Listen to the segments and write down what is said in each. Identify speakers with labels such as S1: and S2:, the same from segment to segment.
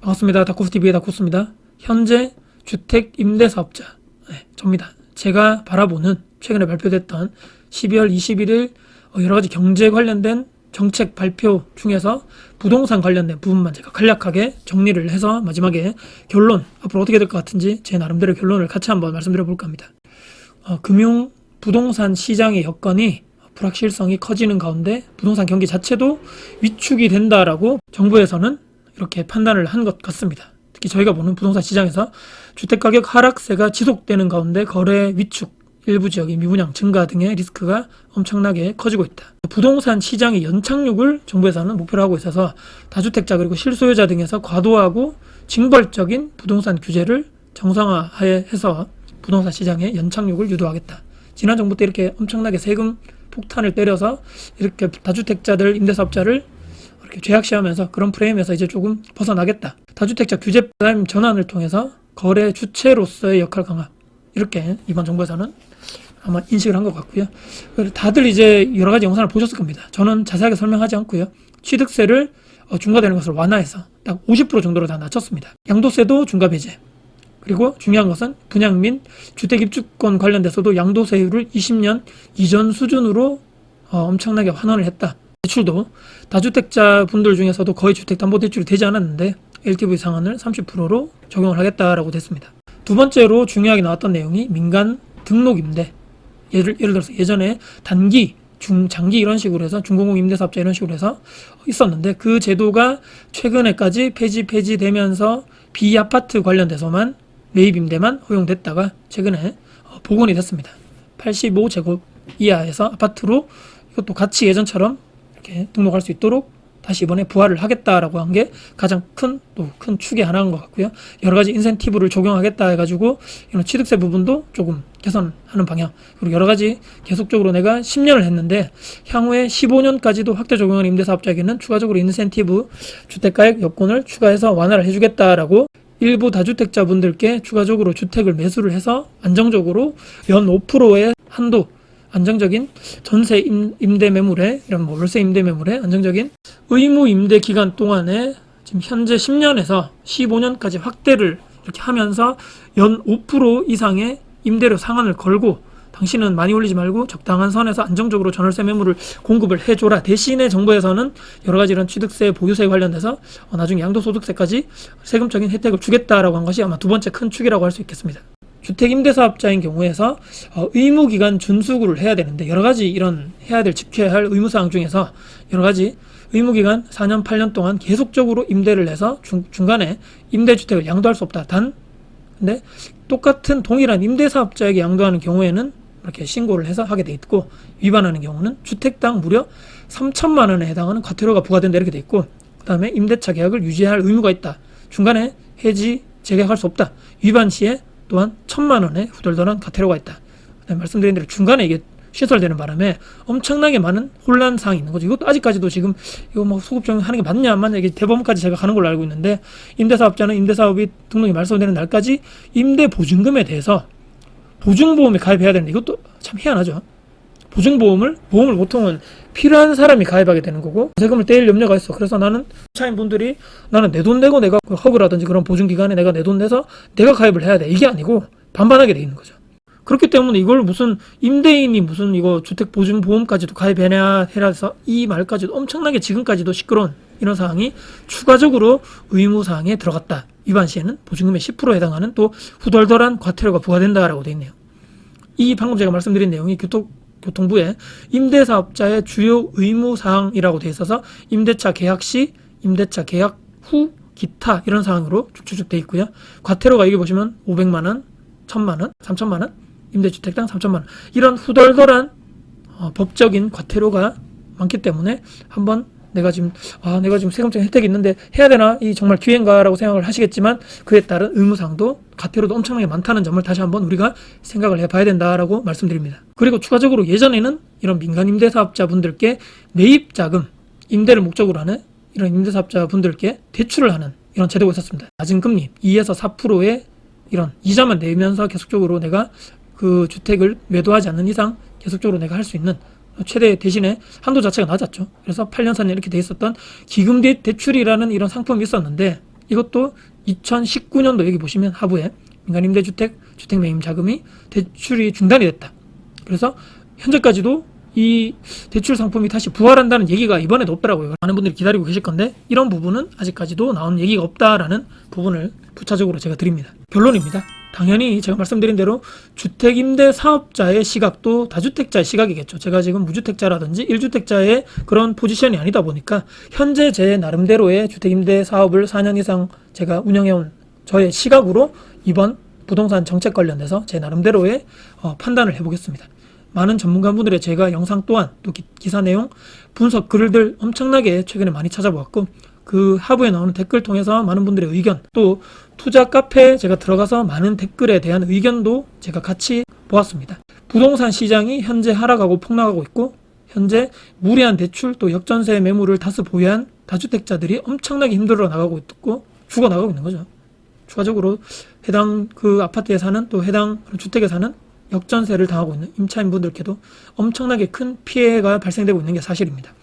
S1: 반갑습니다. 다코스TV의 다코스입니다. 현재 주택임대사업자, 접니다. 제가 바라보는 최근에 발표됐던 12월 21일 여러가지 경제 관련된 정책 발표 중에서 부동산 관련된 부분만 제가 간략하게 정리를 해서 마지막에 결론, 앞으로 어떻게 될 것 같은지 제 나름대로 결론을 같이 한번 말씀드려 볼까 합니다. 금융 부동산 시장의 여건이 불확실성이 커지는 가운데 부동산 경기 자체도 위축이 된다라고 정부에서는 이렇게 판단을 한 것 같습니다. 특히 저희가 보는 부동산 시장에서 주택가격 하락세가 지속되는 가운데 거래 위축, 일부 지역의 미분양 증가 등의 리스크가 엄청나게 커지고 있다. 부동산 시장의 연착륙을 정부에서는 목표로 하고 있어서 다주택자 그리고 실소유자 등에서 과도하고 징벌적인 부동산 규제를 정상화해서 부동산 시장의 연착륙을 유도하겠다. 지난 정부 때 이렇게 엄청나게 세금 폭탄을 때려서 이렇게 다주택자들, 임대사업자를 이렇게 죄악시하면서 그런 프레임에서 이제 조금 벗어나겠다. 다주택자 규제 부담 전환을 통해서 거래 주체로서의 역할 강화. 이렇게 이번 정부에서는 아마 인식을 한 것 같고요. 다들 이제 여러 가지 영상을 보셨을 겁니다. 저는 자세하게 설명하지 않고요. 취득세를 중과되는 것을 완화해서 딱 50% 정도로 다 낮췄습니다. 양도세도 중과 배제. 그리고 중요한 것은 분양 및 주택 입주권 관련돼서도 양도세율을 20년 이전 수준으로 엄청나게 환원을 했다. 대출도 다주택자 분들 중에서도 거의 주택담보대출이 되지 않았는데 LTV 상한을 30%로 적용을 하겠다라고 됐습니다. 두 번째로 중요하게 나왔던 내용이 민간 등록임대. 예를 들어서 예전에 단기, 중장기 이런 식으로 해서 중공공 임대사업자 이런 식으로 해서 있었는데 그 제도가 최근에까지 폐지되면서 비아파트 관련돼서만 매입임대만 허용됐다가 최근에 복원이 됐습니다. 85제곱 이하에서 아파트로 이것도 같이 예전처럼 이렇게 등록할 수 있도록 다시 이번에 부활을 하겠다라고 한 게 가장 큰 축의 하나인 것 같고요. 여러 가지 인센티브를 적용하겠다 해가지고 이런 취득세 부분도 조금 개선하는 방향. 그리고 여러 가지 계속적으로 내가 10년을 했는데 향후에 15년까지도 확대 적용하는 임대사업자에게는 추가적으로 인센티브 주택가액 여건을 추가해서 완화를 해주겠다라고 일부 다주택자분들께 추가적으로 주택을 매수를 해서 안정적으로 연 5%의 한도 안정적인 전세 임대 매물에 이런 월세 임대 매물에 안정적인 의무 임대 기간 동안에 지금 현재 10년에서 15년까지 확대를 이렇게 하면서 연 5% 이상의 임대료 상한을 걸고 당신은 많이 올리지 말고 적당한 선에서 안정적으로 전월세 매물을 공급을 해줘라. 대신에 정부에서는 여러 가지 이런 취득세, 보유세 관련돼서 나중에 양도소득세까지 세금적인 혜택을 주겠다라고 한 것이 아마 두 번째 큰 축이라고 할 수 있겠습니다. 주택임대사업자인 경우에서 의무기간 준수구를 해야 되는데 여러 가지 이런 해야 될 지켜야 할 의무사항 중에서 여러 가지 의무기간 4년, 8년 동안 계속적으로 임대를 해서 중간에 임대주택을 양도할 수 없다. 근데 똑같은 동일한 임대사업자에게 양도하는 경우에는 이렇게 신고를 해서 하게 돼 있고 위반하는 경우는 주택당 무려 3천만 원에 해당하는 과태료가 부과된다 이렇게 돼 있고 그 다음에 임대차 계약을 유지할 의무가 있다. 중간에 해지, 재계약할 수 없다. 위반 시에 또한 1,000만 원의 후덜덜한 과태료가 있다. 말씀드린 대로 중간에 이게 시설되는 바람에 엄청나게 많은 혼란사항이 있는 거죠. 이것도 아직까지도 지금 이거 뭐 소급 적용하는 게 맞냐 안 맞냐 이게 대법원까지 제가 가는 걸로 알고 있는데 임대사업자는 임대사업이 등록이 말소되는 날까지 임대보증금에 대해서 보증보험에 가입해야 되는데 이것도 참 희한하죠. 보증보험을 보통은 필요한 사람이 가입하게 되는 거고 세금을 떼일 염려가 있어. 그래서 나는 차인분들이 나는 내 돈 내고 내가 허브라든지 그런 보증기관에 내가 내 돈 내서 내가 가입을 해야 돼. 이게 아니고 반반하게 돼 있는 거죠. 그렇기 때문에 이걸 무슨 임대인이 무슨 이거 주택보증보험까지도 가입해야 해서 이 말까지도 엄청나게 지금까지도 시끄러운 이런 사항이 추가적으로 의무사항에 들어갔다. 위반 시에는 보증금의 10%에 해당하는 또 후덜덜한 과태료가 부과된다라고 되어 있네요. 이 방금 제가 말씀드린 내용이 교통부의 임대사업자의 주요 의무사항이라고 되어 있어서 임대차 계약 시, 임대차 계약 후, 기타 이런 사항으로 쭉쭉쭉 되어 있고요. 과태료가 여기 보시면 500만 원, 1,000만 원, 3,000만 원, 임대주택당 3,000만 원 이런 후덜덜한 법적인 과태료가 많기 때문에 한번 내가 지금 세금적인 혜택이 있는데 해야 되나? 이 정말 기회인가라고 생각을 하시겠지만 그에 따른 의무사항도 과태료도 엄청나게 많다는 점을 다시 한번 우리가 생각을 해봐야 된다라고 말씀드립니다. 그리고 추가적으로 예전에는 이런 민간 임대사업자분들께 매입자금, 임대를 목적으로 하는 이런 임대사업자분들께 대출을 하는 이런 제도가 있었습니다. 낮은 금리 2에서 4%의 이런 이자만 내면서 계속적으로 내가 그 주택을 매도하지 않는 이상 계속적으로 내가 할 수 있는 최대 대신에 한도 자체가 낮았죠. 그래서 8년, 4년 이렇게 돼 있었던 기금 대출이라는 이런 상품이 있었는데 이것도 2019년도 여기 보시면 하부에 민간임대주택 주택매입자금이 대출이 중단이 됐다. 그래서 현재까지도 이 대출 상품이 다시 부활한다는 얘기가 이번에도 없더라고요. 많은 분들이 기다리고 계실 건데 이런 부분은 아직까지도 나온 얘기가 없다라는 부분을 부차적으로 제가 드립니다. 결론입니다. 당연히 제가 말씀드린 대로 주택임대 사업자의 시각도 다주택자의 시각이겠죠. 제가 지금 무주택자라든지 1주택자의 그런 포지션이 아니다 보니까 현재 제 나름대로의 주택임대 사업을 4년 이상 제가 운영해온 저의 시각으로 이번 부동산 정책 관련돼서 제 나름대로의 판단을 해보겠습니다. 많은 전문가분들의 제가 영상 또한 또 기사 내용 분석 글들 엄청나게 최근에 많이 찾아보았고 그 하부에 나오는 댓글 통해서 많은 분들의 의견 또 투자 카페에 제가 들어가서 많은 댓글에 대한 의견도 제가 같이 보았습니다. 부동산 시장이 현재 하락하고 폭락하고 있고 현재 무리한 대출 또 역전세 매물을 다수 보유한 다주택자들이 엄청나게 힘들어 나가고 있고 죽어 나가고 있는 거죠. 추가적으로 해당 그 아파트에 사는 또 해당 주택에 사는 역전세를 당하고 있는 임차인분들께도 엄청나게 큰 피해가 발생되고 있는 게 사실입니다.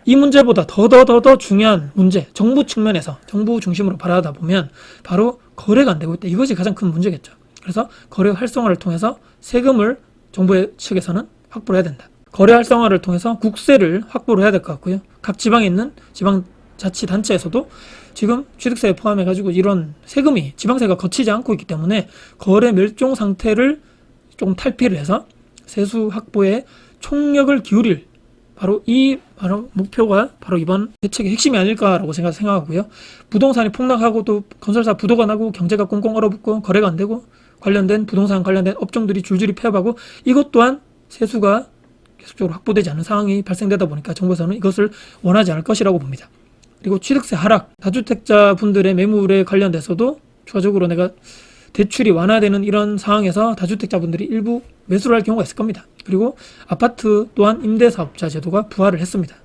S1: 이 문제보다 더 중요한 문제, 정부 측면에서 정부 중심으로 바라다 보면 바로 거래가 안 되고 있다. 이것이 가장 큰 문제겠죠. 그래서 거래 활성화를 통해서 세금을 정부 측에서는 확보를 해야 된다. 거래 활성화를 통해서 국세를 확보를 해야 될 것 같고요. 각 지방에 있는 지방자치단체에서도 지금 취득세에 포함해가지고 이런 세금이 지방세가 거치지 않고 있기 때문에 거래 멸종 상태를 조금 탈피를 해서 세수 확보에 총력을 기울일 바로 목표가 바로 이번 대책의 핵심이 아닐까라고 생각하고요. 부동산이 폭락하고 또 건설사 부도가 나고 경제가 꽁꽁 얼어붙고 거래가 안 되고 관련된 부동산 관련된 업종들이 줄줄이 폐업하고 이것 또한 세수가 계속적으로 확보되지 않는 상황이 발생되다 보니까 정부에서는 이것을 원하지 않을 것이라고 봅니다. 그리고 취득세 하락, 다주택자 분들의 매물에 관련돼서도 추가적으로 내가 대출이 완화되는 이런 상황에서 다주택자분들이 일부 매수를 할 경우가 있을 겁니다. 그리고 아파트 또한 임대사업자 제도가 부활을 했습니다.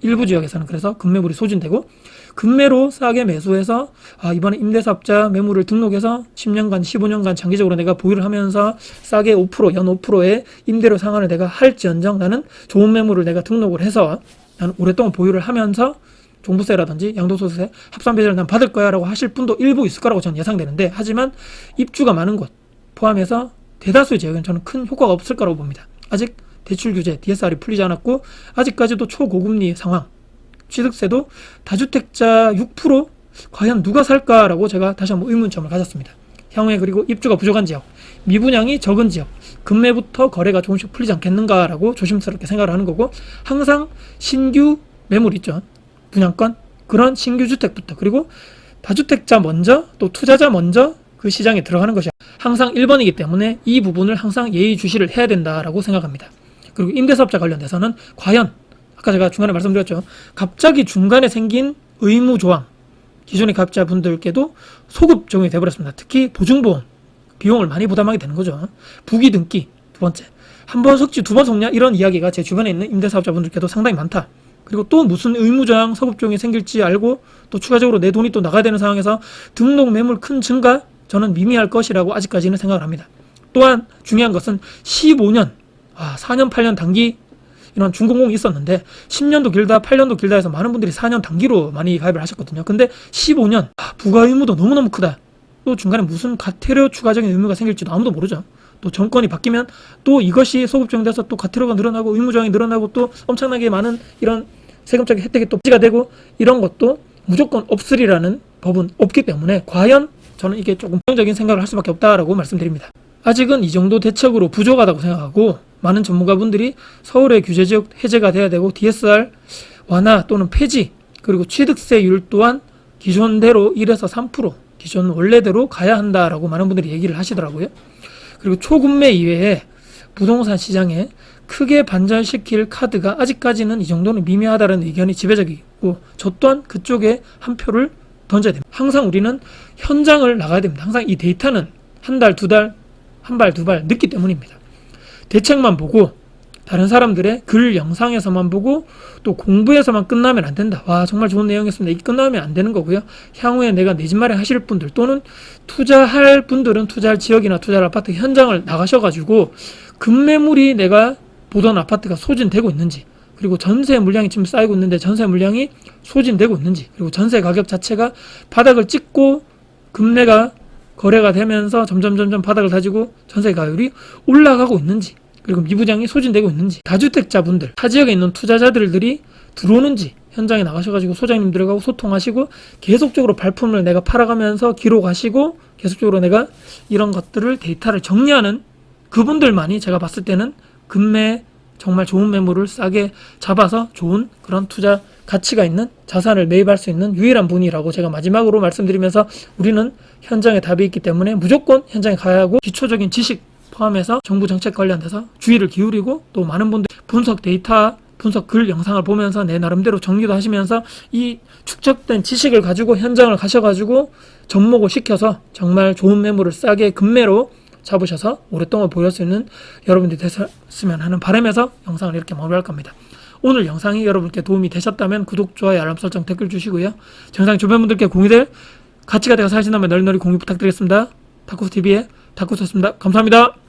S1: 일부 지역에서는 그래서 급매물이 소진되고 급매로 싸게 매수해서 이번에 임대사업자 매물을 등록해서 10년간 15년간 장기적으로 내가 보유를 하면서 싸게 5% 연 5%의 임대료 상환을 내가 할지언정 나는 좋은 매물을 내가 등록을 해서 나는 오랫동안 보유를 하면서 종부세라든지 양도소득세 합산배제를 난 받을 거야 라고 하실 분도 일부 있을 거라고 저는 예상되는데 하지만 입주가 많은 곳 포함해서 대다수의 지역은 저는 큰 효과가 없을 거라고 봅니다. 아직 대출 규제 DSR이 풀리지 않았고 아직까지도 초고금리 상황 취득세도 다주택자 6% 과연 누가 살까라고 제가 다시 한번 의문점을 가졌습니다. 향후에 그리고 입주가 부족한 지역 미분양이 적은 지역 금매부터 거래가 조금씩 풀리지 않겠는가라고 조심스럽게 생각을 하는 거고 항상 신규 매물 있죠. 분양권 그런 신규 주택부터 그리고 다주택자 먼저 또 투자자 먼저 그 시장에 들어가는 것이 항상 1번이기 때문에 이 부분을 항상 예의주시를 해야 된다라고 생각합니다. 그리고 임대사업자 관련돼서는 과연 아까 제가 중간에 말씀드렸죠. 갑자기 중간에 생긴 의무조항 기존의 가입자분들께도 소급 적용이 돼버렸습니다. 특히 보증보험 비용을 많이 부담하게 되는 거죠. 부기 등기 두 번째 한 번 속지 두 번 속냐 이런 이야기가 제 주변에 있는 임대사업자분들께도 상당히 많다. 그리고 또 무슨 의무조항 소급종이 생길지 알고 또 추가적으로 내 돈이 또 나가야 되는 상황에서 등록 매물 큰 증가 저는 미미할 것이라고 아직까지는 생각을 합니다. 또한 중요한 것은 15년 4년 8년 단기 이런 중공공이 있었는데 10년도 길다 8년도 길다 해서 많은 분들이 4년 단기로 많이 가입을 하셨거든요. 근데 15년 부가 의무도 너무너무 크다. 또 중간에 무슨 과태료 추가적인 의무가 생길지도 아무도 모르죠. 또 정권이 바뀌면 또 이것이 소급적용돼서 또 과태료가 늘어나고 의무조항이 늘어나고 또 엄청나게 많은 이런 세금적인 혜택이 또 폐지가 되고 이런 것도 무조건 없으리라는 법은 없기 때문에 과연 저는 이게 조금 부정적인 생각을 할 수밖에 없다라고 말씀드립니다. 아직은 이 정도 대책으로 부족하다고 생각하고 많은 전문가분들이 서울의 규제지역 해제가 돼야 되고 DSR 완화 또는 폐지 그리고 취득세율 또한 기존대로 1에서 3% 기존 원래대로 가야 한다라고 많은 분들이 얘기를 하시더라고요. 그리고 초급매 이외에 부동산 시장에 크게 반전시킬 카드가 아직까지는 이 정도는 미미하다는 의견이 지배적이고 저 또한 그쪽에 한 표를 던져야 됩니다. 항상 우리는 현장을 나가야 됩니다. 항상 이 데이터는 한 달, 두 달, 한 발, 두 발 늦기 때문입니다. 대책만 보고 다른 사람들의 글 영상에서만 보고 또 공부해서만 끝나면 안 된다. 와 정말 좋은 내용이었습니다. 이게 끝나면 안 되는 거고요. 향후에 내가 내 집 마련 하실 분들 또는 투자할 분들은 투자할 지역이나 투자할 아파트 현장을 나가셔가지고 급매물이 내가 보던 아파트가 소진되고 있는지 그리고 전세 물량이 지금 쌓이고 있는데 전세 물량이 소진되고 있는지, 그리고 전세 가격 자체가 바닥을 찍고 금매가 거래가 되면서 점점 바닥을 다지고 전세 가율이 올라가고 있는지, 그리고 미부장이 소진되고 있는지, 다주택자분들, 타 지역에 있는 투자자들이 들어오는지 현장에 나가셔가지고 소장님들하고 소통하시고 계속적으로 발품을 내가 팔아가면서 기록하시고 계속적으로 내가 이런 것들을 데이터를 정리하는 그분들만이 제가 봤을 때는 금매 정말 좋은 매물을 싸게 잡아서 좋은 그런 투자 가치가 있는 자산을 매입할 수 있는 유일한 분이라고 제가 마지막으로 말씀드리면서, 우리는 현장에 답이 있기 때문에 무조건 현장에 가야 하고, 기초적인 지식 포함해서 정부 정책 관련돼서 주의를 기울이고, 또 많은 분들 분석 데이터, 분석 글 영상을 보면서 내 나름대로 정리도 하시면서 이 축적된 지식을 가지고 현장을 가셔가지고 접목을 시켜서 정말 좋은 매물을 싸게 금매로 잡으셔서 오랫동안 보일 수 있는 여러분들이 되셨으면 하는 바람에서 영상을 이렇게 마무리할 겁니다. 오늘 영상이 여러분께 도움이 되셨다면 구독, 좋아요, 알람 설정, 댓글 주시고요. 영상 주변 분들께 공유될 가치가 되어 사신다면 널리 공유 부탁드리겠습니다. 다쿠스TV의 다쿠스였습니다. 감사합니다.